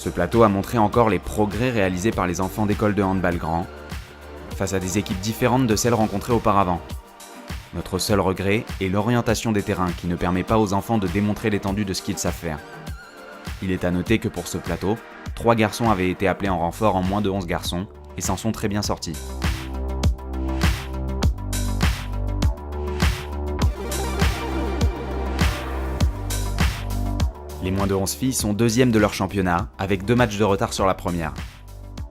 Ce plateau a montré encore les progrès réalisés par les enfants d'école de handball grand, face à des équipes différentes de celles rencontrées auparavant. Notre seul regret est l'orientation des terrains qui ne permet pas aux enfants de démontrer l'étendue de ce qu'ils savent faire. Il est à noter que pour ce plateau, 3 garçons avaient été appelés en renfort en moins de 11 garçons et s'en sont très bien sortis. Les moins de 11 filles sont deuxièmes de leur championnat, avec 2 matchs de retard sur la première.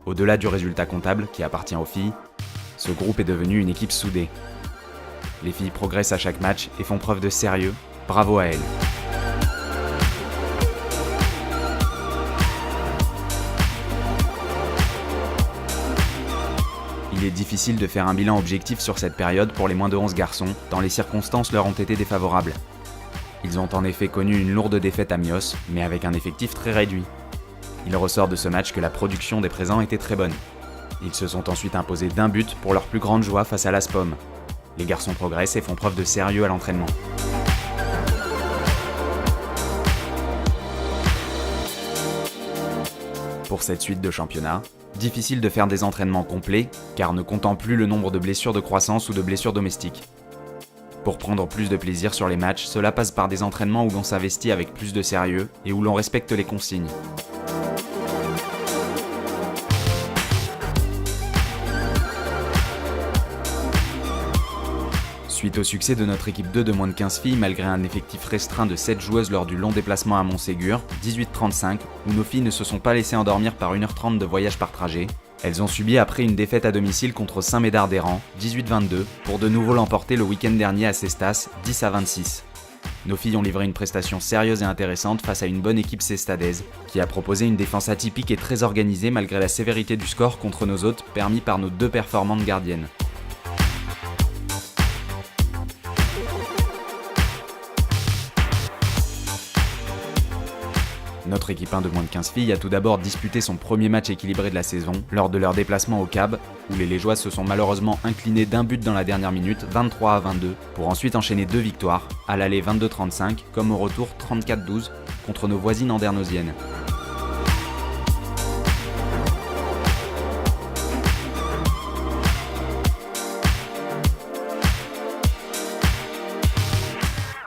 Au-delà du résultat comptable, qui appartient aux filles, ce groupe est devenu une équipe soudée. Les filles progressent à chaque match et font preuve de sérieux, bravo à elles. Il est difficile de faire un bilan objectif sur cette période pour les moins de 11 garçons, tant les circonstances leur ont été défavorables. Ils ont en effet connu une lourde défaite à Mios, mais avec un effectif très réduit. Il ressort de ce match que la production des présents était très bonne. Ils se sont ensuite imposés d'1 but pour leur plus grande joie face à l'Aspom. Les garçons progressent et font preuve de sérieux à l'entraînement. Pour cette suite de championnat, difficile de faire des entraînements complets, car ne comptant plus le nombre de blessures de croissance ou de blessures domestiques. Pour prendre plus de plaisir sur les matchs, cela passe par des entraînements où l'on s'investit avec plus de sérieux et où l'on respecte les consignes. Suite au succès de notre équipe 2 de moins de 15 filles, malgré un effectif restreint de 7 joueuses lors du long déplacement à Montségur, 18-35, où nos filles ne se sont pas laissées endormir par 1h30 de voyage par trajet, elles ont subi après une défaite à domicile contre Saint-Médard-d'Héran, 18-22, pour de nouveau l'emporter le week-end dernier à Cestas, 10-26. Nos filles ont livré une prestation sérieuse et intéressante face à une bonne équipe cestadaise, qui a proposé une défense atypique et très organisée malgré la sévérité du score contre nos hôtes, permis par nos 2 performantes gardiennes. Notre équipe 1 de moins de 15 filles a tout d'abord disputé son premier match équilibré de la saison lors de leur déplacement au CAB, où les Légeoises se sont malheureusement inclinées d'1 but dans la dernière minute, 23-22, pour ensuite enchaîner 2 victoires, à l'aller 22-35, comme au retour 34-12, contre nos voisines andernosiennes.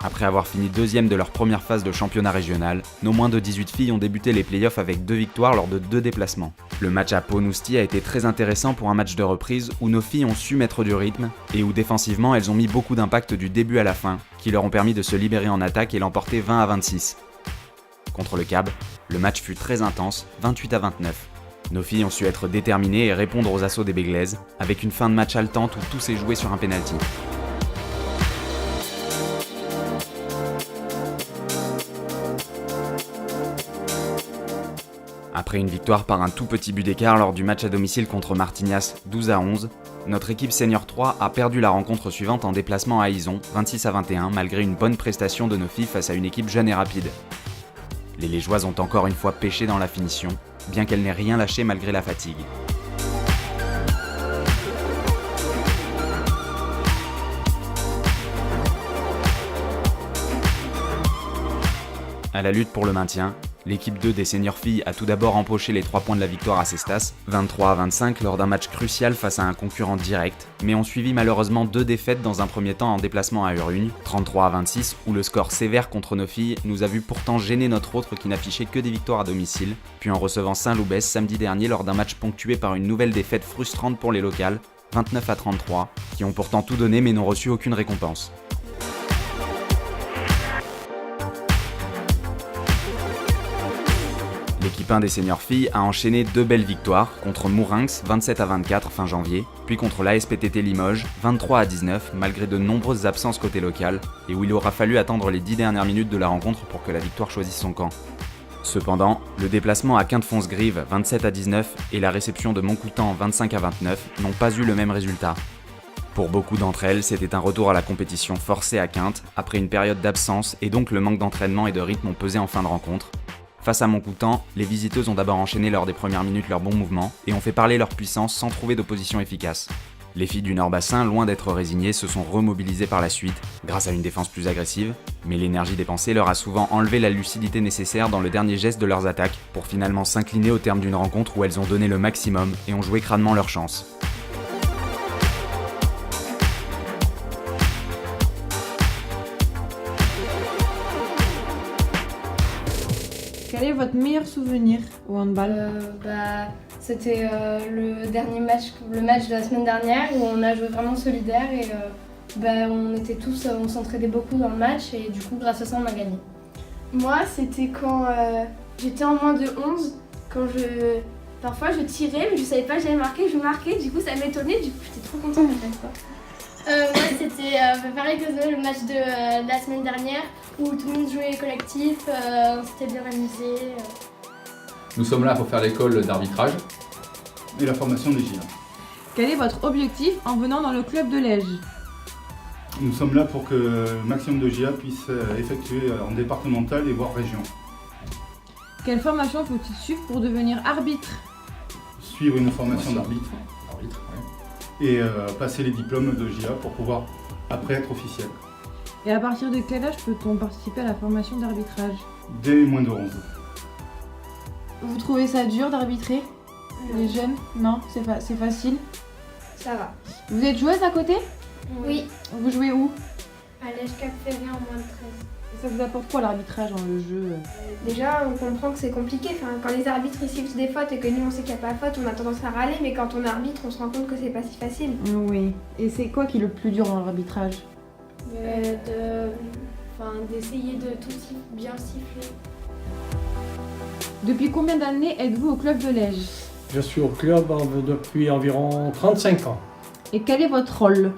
Après avoir fini deuxième de leur première phase de championnat régional, nos moins de 18 filles ont débuté les playoffs avec 2 victoires lors de 2 déplacements. Le match à Pau-Nousty a été très intéressant pour un match de reprise où nos filles ont su mettre du rythme et où défensivement elles ont mis beaucoup d'impact du début à la fin, qui leur ont permis de se libérer en attaque et l'emporter 20-26. Contre le CAB, le match fut très intense, 28-29. Nos filles ont su être déterminées et répondre aux assauts des Béglaises, avec une fin de match haletante où tout s'est joué sur un pénalty. Après une victoire par un tout petit but d'écart lors du match à domicile contre Martignas 12-11, notre équipe Senior 3 a perdu la rencontre suivante en déplacement à Ison 26-21 malgré une bonne prestation de nos filles face à une équipe jeune et rapide. Les Légeoises ont encore une fois pêché dans la finition, bien qu'elles n'aient rien lâché malgré la fatigue. À la lutte pour le maintien, l'équipe 2 des seniors filles a tout d'abord empoché les 3 points de la victoire à Cestas, 23-25 lors d'un match crucial face à un concurrent direct, mais ont suivi malheureusement 2 défaites dans un premier temps en déplacement à Urugne, 33-26 où le score sévère contre nos filles nous a vu pourtant gêner notre autre qui n'affichait que des victoires à domicile, puis en recevant Saint-Loubès samedi dernier lors d'un match ponctué par une nouvelle défaite frustrante pour les locales, 29-33, qui ont pourtant tout donné mais n'ont reçu aucune récompense. L'équipe 1 des seniors filles a enchaîné 2 belles victoires contre Mourinx 27-24 fin janvier, puis contre l'ASPTT Limoges 23-19 malgré de nombreuses absences côté local et où il aura fallu attendre les 10 dernières minutes de la rencontre pour que la victoire choisisse son camp. Cependant, le déplacement à Quinte-Fonce-Grive 27-19 et la réception de Montcoutan 25-29 n'ont pas eu le même résultat. Pour beaucoup d'entre elles, c'était un retour à la compétition forcé à Quinte après une période d'absence et donc le manque d'entraînement et de rythme ont pesé en fin de rencontre. Face à Montcoutan, les visiteuses ont d'abord enchaîné lors des premières minutes leurs bons mouvements et ont fait parler leur puissance sans trouver d'opposition efficace. Les filles du Nord-Bassin, loin d'être résignées, se sont remobilisées par la suite, grâce à une défense plus agressive, mais l'énergie dépensée leur a souvent enlevé la lucidité nécessaire dans le dernier geste de leurs attaques, pour finalement s'incliner au terme d'une rencontre où elles ont donné le maximum et ont joué crânement leur chance. Quel est votre meilleur souvenir au handball? C'était le dernier match, le match de la semaine dernière où on a joué vraiment solidaire et on était tous, on s'entraidait beaucoup dans le match et du coup grâce à ça on a gagné. Moi c'était quand j'étais en moins de 11, parfois je tirais mais je savais pas que j'allais marquer, je marquais, du coup ça m'étonnait, du coup j'étais trop contente de faire ça. Moi c'était pareil que Zoé, le match de la semaine dernière où tout le monde jouait collectif, on s'était bien amusé. Nous sommes là pour faire l'école d'arbitrage et la formation des GIA. Quel est votre objectif en venant dans le club de Lège? Nous sommes là pour que le maximum de GIA puissent effectuer en départemental et voire région. Quelle formation faut-il suivre pour devenir arbitre? Suivre une formation d'arbitre et passer les diplômes de GIA pour pouvoir après être officiel. Et à partir de quel âge peut-on participer à la formation d'arbitrage? Dès moins de 11. Vous trouvez ça dur d'arbitrer? Les jeunes? Non, c'est facile. Ça va. Vous êtes joueuse à côté? Oui, Vous jouez où? à l'âge Cap Ferré en moins de 13. Ça vous apporte quoi l'arbitrage dans le jeu? Déjà on comprend que c'est compliqué, quand les arbitres sifflent des fautes et que nous on sait qu'il n'y a pas faute, on a tendance à râler, mais quand on arbitre on se rend compte que c'est pas si facile. Oui. Et c'est quoi qui est le plus dur dans l'arbitrage? D'essayer de tout bien siffler. Depuis combien d'années êtes-vous au club de Lège? Je suis au club depuis environ 35 ans. Et quel est votre rôle?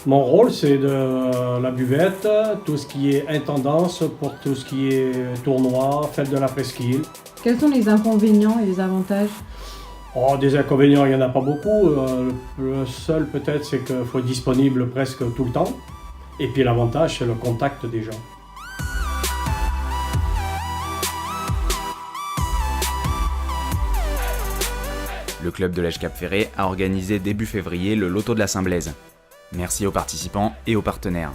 Mon rôle, c'est de la buvette, tout ce qui est intendance pour tout ce qui est tournoi, fête de la presqu'île. Quels sont les inconvénients et les avantages? Oh, des inconvénients, il n'y en a pas beaucoup. Le seul peut-être, c'est qu'il faut être disponible presque tout le temps. Et puis l'avantage, c'est le contact des gens. Le club de Lège Cap Ferré a organisé début février le Loto de la Saint-Blaise. Merci aux participants et aux partenaires.